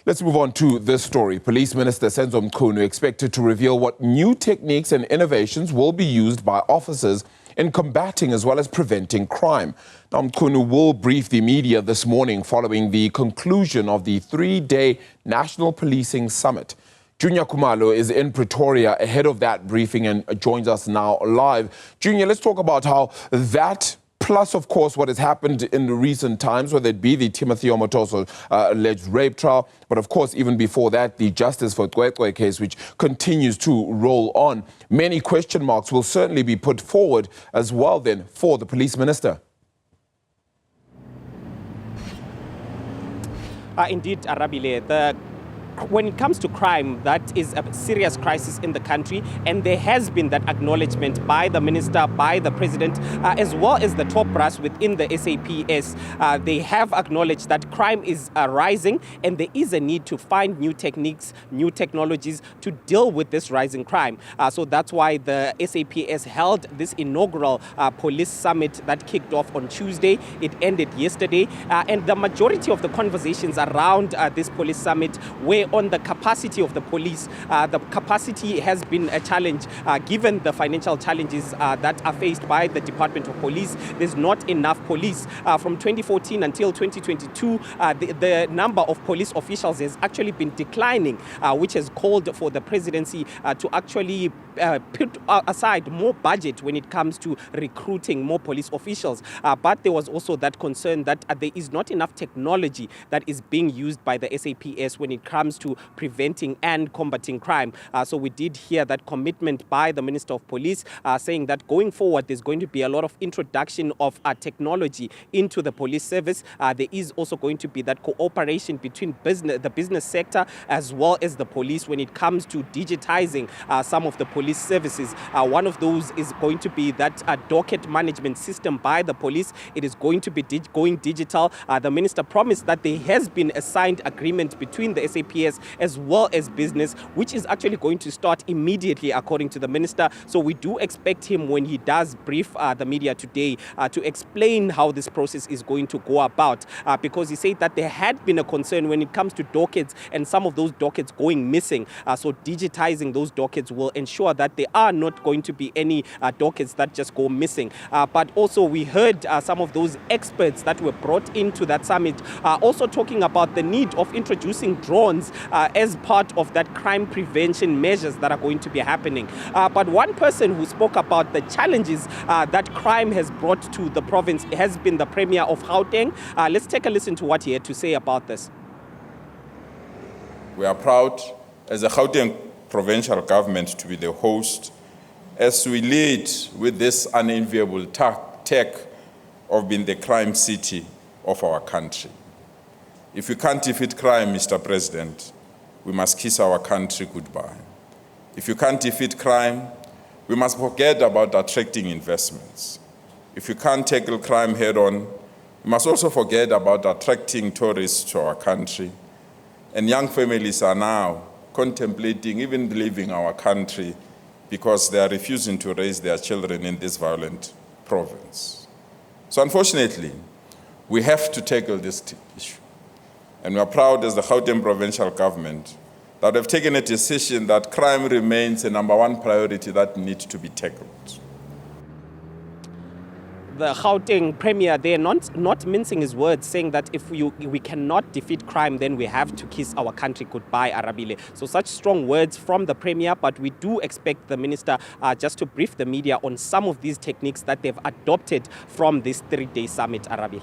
Let's move on to this story. Police Minister Senzo Mchunu expected to reveal what new techniques and innovations will be used by officers in combating as well as preventing crime. Now, Mchunu will brief the media this morning following the conclusion of the 3-day National Policing Summit. Juniour Khumalo is in Pretoria ahead of that briefing and joins us now live. Juniour, let's talk about how that, plus, of course, what has happened in the recent times, whether it be the Timothy Omotoso alleged rape trial, but of course, even before that, the Justice for Kwekwe case, which continues to roll on. Many question marks will certainly be put forward as well then for the police minister. Indeed, Arabile, when it comes to crime, that is a serious crisis in the country, and there has been that acknowledgement by the minister, by the president, as well as the top brass within the SAPS. They have acknowledged that crime is rising, and there is a need to find new techniques, new technologies to deal with this rising crime. So that's why the SAPS held this inaugural police summit that kicked off on Tuesday. It ended yesterday, and the majority of the conversations around this police summit were on the capacity of the police. The capacity has been a challenge given the financial challenges that are faced by the Department of Police. There's not enough police. From 2014 until 2022, the number of police officials has actually been declining, which has called for the presidency to actually put aside more budget when it comes to recruiting more police officials. But there was also that concern that there is not enough technology that is being used by the SAPS when it comes to preventing and combating crime. So we did hear that commitment by the Minister of Police saying that going forward there's going to be a lot of introduction of technology into the police service. There is also going to be that cooperation between the business sector as well as the police when it comes to digitizing some of the police services. One of those is going to be that docket management system by the police. It is going to be going digital. The minister promised that there has been a signed agreement between the SAPS as well as business, which is actually going to start immediately, according to the minister. So we do expect him, when he does brief the media today, to explain how this process is going to go about, because he said that there had been a concern when it comes to dockets and some of those dockets going missing. So digitizing those dockets will ensure that there are not going to be any dockets that just go missing. But also we heard some of those experts that were brought into that summit also talking about the need of introducing drones as part of that crime prevention measures that are going to be happening. But one person who spoke about the challenges that crime has brought to the province has been the Premier of Gauteng. Let's take a listen to what he had to say about this. We are proud as a Gauteng provincial government to be the host as we lead with this unenviable task of being the crime city of our country. If we can't defeat crime, Mr. President, we must kiss our country goodbye. If you can't defeat crime, we must forget about attracting investments. If you can't tackle crime head-on, we must also forget about attracting tourists to our country. And young families are now contemplating even leaving our country because they are refusing to raise their children in this violent province. So unfortunately, we have to tackle this issue. And we are proud as the Gauteng provincial government that we have taken a decision that crime remains the #1 priority that needs to be tackled. The Gauteng Premier there not mincing his words, saying that if we cannot defeat crime, then we have to kiss our country goodbye, Arabile. So such strong words from the Premier, but we do expect the minister just to brief the media on some of these techniques that they've adopted from this 3-day summit, Arabile.